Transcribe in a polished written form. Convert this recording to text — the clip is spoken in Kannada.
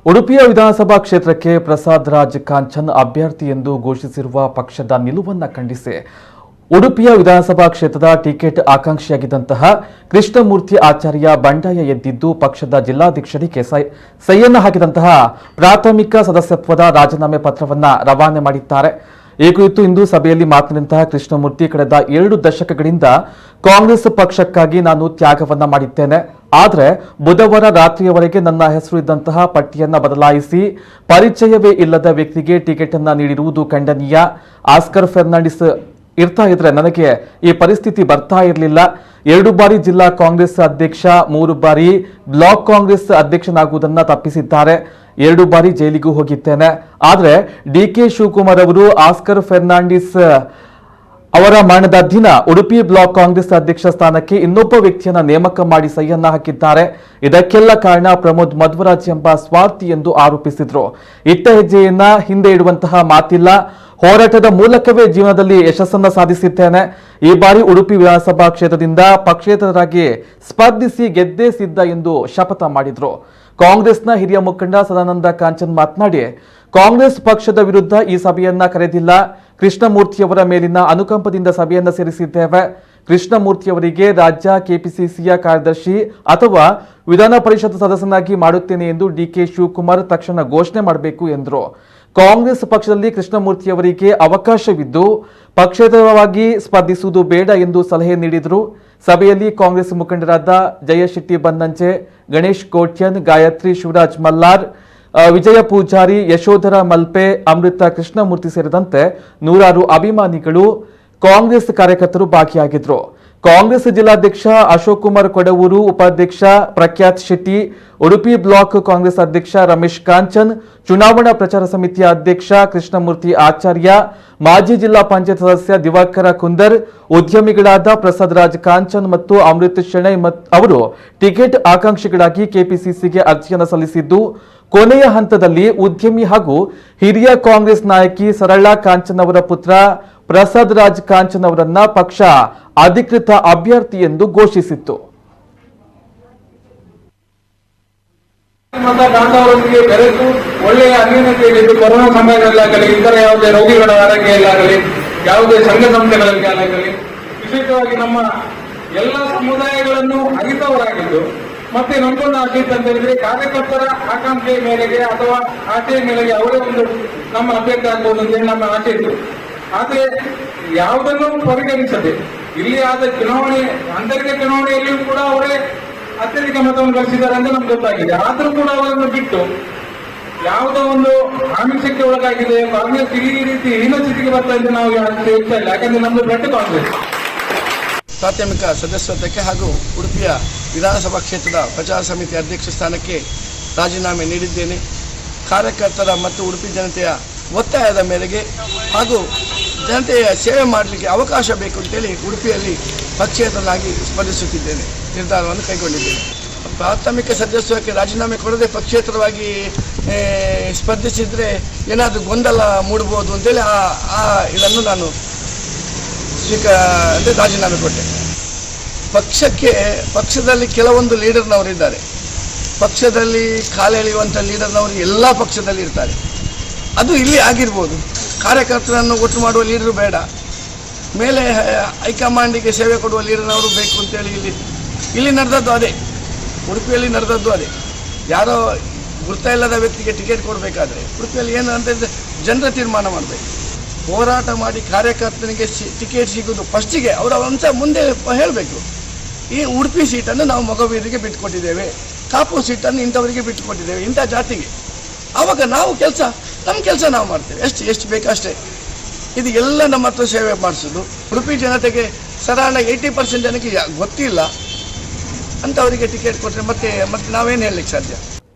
ಉಡುಪಿಯ ವಿಧಾನಸಭಾ ಕ್ಷೇತ್ರಕ್ಕೆ ಪ್ರಸಾದ್ ರಾಜ್ ಕಾಂಚನ್ ಅಭ್ಯರ್ಥಿ ಎಂದು ಘೋಷಿಸಿರುವ ಪಕ್ಷದ ನಿಲುವನ್ನು ಖಂಡಿಸಿ ಉಡುಪಿಯ ವಿಧಾನಸಭಾ ಕ್ಷೇತ್ರದ ಟಿಕೆಟ್ ಆಕಾಂಕ್ಷಿಯಾಗಿದ್ದಂತಹ ಕೃಷ್ಣಮೂರ್ತಿ ಆಚಾರ್ಯ ಬಂಡಾಯ ಎದ್ದಿದ್ದು ಪಕ್ಷದ ಜಿಲ್ಲಾಧ್ಯಕ್ಷರಿಗೆ ಸಹಿಯನ್ನು ಹಾಕಿದಂತಹ ಪ್ರಾಥಮಿಕ ಸದಸ್ಯತ್ವದ ರಾಜೀನಾಮೆ ಪತ್ರವನ್ನು ರವಾನೆ ಮಾಡಿದ್ದಾರೆ. ಈ ಕುರಿತು ಇಂದು ಸಭೆಯಲ್ಲಿ ಮಾತನಾಡಿದಂತಹ ಕೃಷ್ಣಮೂರ್ತಿ, ಕಳೆದ 2 ದಶಕಗಳಿಂದ ಕಾಂಗ್ರೆಸ್ ಪಕ್ಷಕ್ಕಾಗಿ ನಾನು ತ್ಯಾಗವನ್ನ ಮಾಡಿದ್ದೇನೆ. ಆದರೆ ಬುಧವಾರ ರಾತ್ರಿಯವರೆಗೆ ನನ್ನ ಹೆಸರು ಇದ್ದಂತಹ ಪಟ್ಟಿಯನ್ನ ಬದಲಾಯಿಸಿ ಪರಿಚಯವೇ ಇಲ್ಲದ ವ್ಯಕ್ತಿಗೆ ಟಿಕೆಟ್ ಅನ್ನ ನೀಡಿರುವುದು ಖಂಡನೀಯ. ಆಸ್ಕರ್ ಫೆರ್ನಾಂಡಿಸ್ ಇರ್ತಾ ಇದ್ರೆ ನನಗೆ ಈ ಪರಿಸ್ಥಿತಿ ಬರ್ತಾ ಇರಲಿಲ್ಲ. 2 ಬಾರಿ ಜಿಲ್ಲಾ ಕಾಂಗ್ರೆಸ್ ಅಧ್ಯಕ್ಷ, 3 ಬಾರಿ ಬ್ಲಾಕ್ ಕಾಂಗ್ರೆಸ್ ಅಧ್ಯಕ್ಷನಾಗುವುದನ್ನು ತಪ್ಪಿಸಿದ್ದಾರೆ. 2 ಬಾರಿ ಜೈಲಿಗೂ ಹೋಗಿದ್ದೇನೆ. ಆದರೆ ಡಿಕೆ ಶಿವಕುಮಾರ್ ಅವರು ಆಸ್ಕರ್ ಫೆರ್ನಾಂಡಿಸ್ ಅವರ ಮರಣದ ದಿನ ಉಡುಪಿ ಬ್ಲಾಕ್ ಕಾಂಗ್ರೆಸ್ ಅಧ್ಯಕ್ಷ ಸ್ಥಾನಕ್ಕೆ ಇನ್ನೊಬ್ಬ ವ್ಯಕ್ತಿಯನ್ನ ನೇಮಕ ಮಾಡಿ ಸಹಿಯನ್ನ ಹಾಕಿದ್ದಾರೆ. ಇದಕ್ಕೆಲ್ಲ ಕಾರಣ ಪ್ರಮೋದ್ ಮಧ್ವರಾಜ್ ಎಂಬ ಸ್ವಾರ್ಥಿ ಎಂದು ಆರೋಪಿಸಿದ್ರು. ಇಟ್ಟ ಹೆಜ್ಜೆಯನ್ನ ಹಿಂದೆ ಇಡುವಂತಹ ಮಾತಿಲ್ಲ. ಹೋರಾಟದ ಮೂಲಕವೇ ಜೀವನದಲ್ಲಿ ಯಶಸ್ಸನ್ನು ಸಾಧಿಸಿದ್ದೇನೆ. ಈ ಬಾರಿ ಉಡುಪಿ ವಿಧಾನಸಭಾ ಕ್ಷೇತ್ರದಿಂದ ಪಕ್ಷೇತರರಾಗಿ ಸ್ಪರ್ಧಿಸಿ ಗೆದ್ದೇ ಸಿದ್ಧ ಎಂದು ಶಪಥ ಮಾಡಿದ್ರು. ಕಾಂಗ್ರೆಸ್ನ ಹಿರಿಯ ಮುಖಂಡ ಸದಾನಂದ ಕಾಂಚನ್ ಮಾತನಾಡಿ, ಕಾಂಗ್ರೆಸ್ ಪಕ್ಷದ ವಿರುದ್ಧ ಈ ಸಭೆಯನ್ನ ಕರೆದಿಲ್ಲ. ಕೃಷ್ಣಮೂರ್ತಿಯವರ ಮೇಲಿನ ಅನುಕಂಪದಿಂದ ಸಭೆಯನ್ನ ಸೇರಿಸಿದ್ದೇವೆ. ಕೃಷ್ಣಮೂರ್ತಿಯವರಿಗೆ ರಾಜ್ಯ ಕೆಪಿಸಿಸಿಯ ಕಾರ್ಯದರ್ಶಿ ಅಥವಾ ವಿಧಾನ ಪರಿಷತ್ ಸದಸ್ಯನಾಗಿ ಮಾಡುತ್ತೇನೆ ಎಂದು ಡಿಕೆ ಶಿವಕುಮಾರ್ ತಕ್ಷಣ ಘೋಷಣೆ ಮಾಡಬೇಕು ಎಂದರು. ಕಾಂಗ್ರೆಸ್ ಪಕ್ಷದಲ್ಲಿ ಕೃಷ್ಣಮೂರ್ತಿಯವರಿಗೆ ಅವಕಾಶವಿದ್ದು ಪಕ್ಷೇತರವಾಗಿ ಸ್ಪರ್ಧಿಸುವುದು ಬೇಡ ಎಂದು ಸಲಹೆ ನೀಡಿದರು. ಸಭೆಯಲ್ಲಿ ಕಾಂಗ್ರೆಸ್ ಮುಖಂಡರಾದ ಜಯಶೆಟ್ಟಿ ಬನ್ನಂಜೆ, ಗಣೇಶ್ ಕೋಟ್ಯನ್, ಗಾಯತ್ರಿ ಶಿವರಾಜ್ ಮಲ್ಲಾರ್, ವಿಜಯ ಪೂಜಾರಿ, ಯಶೋಧರ ಮಲ್ಪೆ, ಅಮೃತ ಕೃಷ್ಣಮೂರ್ತಿ ಸೇರಿದಂತೆ 100 ಅಭಿಮಾನಿಗಳು ಕಾಂಗ್ರೆಸ್ ಕಾರ್ಯಕರ್ತರು ಭಾಗಿಯಾಗಿದ್ದರು. ಕಾಂಗ್ರೆಸ್ ಜಿಲ್ಲಾಧ್ಯಕ್ಷ ಅಶೋಕ್ ಕುಮಾರ್ ಕೊಡವೂರು, ಉಪಾಧ್ಯಕ್ಷ ಪ್ರಖ್ಯಾತ್ ಶೆಟ್ಟಿ, ಉಡುಪಿ ಬ್ಲಾಕ್ ಕಾಂಗ್ರೆಸ್ ಅಧ್ಯಕ್ಷ ರಮೇಶ್ ಕಾಂಚನ್, ಚುನಾವಣಾ ಪ್ರಚಾರ ಸಮಿತಿಯ ಅಧ್ಯಕ್ಷ ಕೃಷ್ಣಮೂರ್ತಿ ಆಚಾರ್ಯ, ಮಾಜಿ ಜಿಲ್ಲಾ ಪಂಚಾಯತ್ ಸದಸ್ಯ ದಿವಾಕರ ಕುಂದರ್, ಉದ್ಯಮಿಗಳಾದ ಪ್ರಸಾದ್ ರಾಜ್ ಕಾಂಚನ್ ಮತ್ತು ಅಮೃತ್ ಶೆಣೈ ಅವರು ಟಿಕೆಟ್ ಆಕಾಂಕ್ಷಿಗಳಾಗಿ ಕೆಪಿಸಿಸಿಗೆ ಅರ್ಜಿಯನ್ನು ಸಲ್ಲಿಸಿದ್ದು, ಕೊನೆಯ ಹಂತದಲ್ಲಿ ಉದ್ಯಮಿ ಹಾಗೂ ಹಿರಿಯ ಕಾಂಗ್ರೆಸ್ ನಾಯಕಿ ಸರಳಾ ಕಾಂಚನ್ ಅವರ ಪುತ್ರ ಪ್ರಸಾದ್ ರಾಜ್ ಕಾಂಚನ್ ಅವರನ್ನ ಪಕ್ಷ ಅಧಿಕೃತ ಅಭ್ಯರ್ಥಿ ಎಂದು ಘೋಷಿಸಿತ್ತು. ಬೆರೆತು ಒಳ್ಳೆಯ ಅನ್ಯೋನ್ಯತೆಯಲ್ಲಿದ್ದು ಕೊರೋನಾ ಸಮಯದಲ್ಲಾಗಲಿ, ಇತರ ಯಾವುದೇ ರೋಗಿಗಳ ಆರೈಕೆಯಲ್ಲಾಗಲಿ, ಯಾವುದೇ ಸಂಘ ಸಂಸ್ಥೆಗಳಲ್ಲಿ ಆಗಲಿ, ವಿಶೇಷವಾಗಿ ನಮ್ಮ ಎಲ್ಲ ಸಮುದಾಯಗಳನ್ನು ಅರಿತವರಾಗಿದ್ದು, ಮತ್ತೆ ನಮ್ಗೊಂದು ಆಸೆ ಅಂತ ಹೇಳಿದ್ರೆ ಕಾರ್ಯಕರ್ತರ ಆಕಾಂಕ್ಷೆಯ ಮೇರೆಗೆ ಅಥವಾ ಆಶೆಯ ಮೇರೆಗೆ ಅವರೇ ಒಂದು ನಮ್ಮ ಅಭ್ಯರ್ಥಿ ಆಗ್ಬೋದು ಅಂತೇಳಿ ನಮ್ಮ ಆಸೆ ಇತ್ತು. ಆದ್ರೆ ಯಾವುದನ್ನು ಪರಿಗಣಿಸದೆ ಇಲ್ಲಿ ಆದ ಚುನಾವಣೆ, ಆಂತರಿಕ ಚುನಾವಣೆಯಲ್ಲಿಯೂ ಕೂಡ ಅವರೇ ಅತ್ಯಧಿಕ ಮತವನ್ನು ಗಳಿಸಿದ್ದಾರೆ ಅಂತ ನಮ್ಗೆ ಗೊತ್ತಾಗಿದೆ. ಆದ್ರೂ ಕೂಡ ಅವರನ್ನು ಬಿಟ್ಟು ಯಾವುದೋ ಒಂದು ಆಮಿಷಕ್ಕೆ ಒಳಗಾಗಿದೆ ಕಾಂಗ್ರೆಸ್ ಈ ರೀತಿ ಹೀನ ಸ್ಥಿತಿಗೆ ಬರ್ತಾ ಇದ್ದು ನಾವು ಹೇಳ್ತಾ ಇಲ್ಲ. ಯಾಕಂದ್ರೆ ನಮ್ದು ಬ್ಲಡ್ ಕಾಂಗ್ರೆಸ್. ಪ್ರಾಥಮಿಕ ಸದಸ್ಯತ್ವಕ್ಕೆ ಹಾಗೂ ಉಡುಪಿಯ ವಿಧಾನಸಭಾ ಕ್ಷೇತ್ರದ ಪ್ರಚಾರ ಸಮಿತಿ ಅಧ್ಯಕ್ಷ ಸ್ಥಾನಕ್ಕೆ ರಾಜೀನಾಮೆ ನೀಡಿದ್ದೇನೆ. ಕಾರ್ಯಕರ್ತರ ಮತ್ತು ಉಡುಪಿ ಜನತೆಯ ಒತ್ತಾಯದ ಮೇರೆಗೆ ಹಾಗೂ ಜನತೆಯ ಸೇವೆ ಮಾಡಲಿಕ್ಕೆ ಅವಕಾಶ ಬೇಕು ಅಂತೇಳಿ ಉಡುಪಿಯಲ್ಲಿ ಪಕ್ಷೇತರನಾಗಿ ಸ್ಪರ್ಧಿಸುತ್ತಿದ್ದೇನೆ, ನಿರ್ಧಾರವನ್ನು ಕೈಗೊಂಡಿದ್ದೇನೆ. ಪ್ರಾಥಮಿಕ ಸದಸ್ಯತ್ವಕ್ಕೆ ರಾಜೀನಾಮೆ ಕೊಡದೆ ಪಕ್ಷೇತರವಾಗಿ ಸ್ಪರ್ಧಿಸಿದರೆ ಏನಾದರೂ ಗೊಂದಲ ಮೂಡಬಹುದು ಅಂತೇಳಿ ಇದನ್ನು ನಾನು ರಾಜೀನಾಮೆ ಕೊಟ್ಟೆ. ಪಕ್ಷದಲ್ಲಿ ಕೆಲವೊಂದು ಲೀಡರ್ನವರಿದ್ದಾರೆ. ಪಕ್ಷದಲ್ಲಿ ಕಾಲೆಳೆಯುವಂಥ ಲೀಡರ್ನವರು ಎಲ್ಲ ಪಕ್ಷದಲ್ಲಿ ಇರ್ತಾರೆ. ಅದು ಇಲ್ಲಿ ಆಗಿರ್ಬೋದು. ಕಾರ್ಯಕರ್ತರನ್ನು ಒಟ್ಟು ಮಾಡುವ ಲೀಡರು ಬೇಡ, ಮೇಲೆ ಹೈಕಮಾಂಡಿಗೆ ಸೇವೆ ಕೊಡುವ ಲೀಡರ್ನವರು ಬೇಕು ಅಂತೇಳಿ ಇಲ್ಲಿ ನಡೆದದ್ದು ಅದೇ, ಉಡುಪಿಯಲ್ಲಿ ನಡೆದದ್ದು ಅದೇ. ಯಾರೋ ಗುರ್ತ ಇಲ್ಲದ ವ್ಯಕ್ತಿಗೆ ಟಿಕೆಟ್ ಕೊಡಬೇಕಾದ್ರೆ ಉಡುಪಿಯಲ್ಲಿ ಏನು ಅಂತಂದರೆ ಜನರ ತೀರ್ಮಾನ ಮಾಡಬೇಕು. ಹೋರಾಟ ಮಾಡಿ ಕಾರ್ಯಕರ್ತನಿಗೆ ಟಿಕೆಟ್ ಸಿಗೋದು ಫಸ್ಟಿಗೆ ಅವರ ಅಂಶ ಮುಂದೆ ಹೇಳಬೇಕು. ಈ ಉಡುಪಿ ಸೀಟನ್ನು ನಾವು ಮಗವೀರಿಗೆ ಬಿಟ್ಟುಕೊಟ್ಟಿದ್ದೇವೆ, ಕಾಪು ಸೀಟನ್ನು ಇಂಥವರಿಗೆ ಬಿಟ್ಟುಕೊಟ್ಟಿದ್ದೇವೆ, ಇಂಥ ಜಾತಿಗೆ. ಆವಾಗ ನಾವು ನಮ್ಮ ಕೆಲಸ ನಾವು ಮಾಡ್ತೇವೆ. ಎಷ್ಟು ಬೇಕಷ್ಟೇ. ಇದು ಎಲ್ಲ ನಮ್ಮ ಹತ್ರ ಸೇವೆ ಮಾಡಿಸೋದು. ಉಡುಪಿ ಜನತೆಗೆ ಸಾಧಾರಣ 80% ಜನಕ್ಕೆ ಗೊತ್ತಿಲ್ಲ ಅಂಥವರಿಗೆ ಟಿಕೆಟ್ ಕೊಟ್ಟರೆ ಮತ್ತೆ ನಾವೇನು ಹೇಳಲಿಕ್ಕೆ ಸಾಧ್ಯ?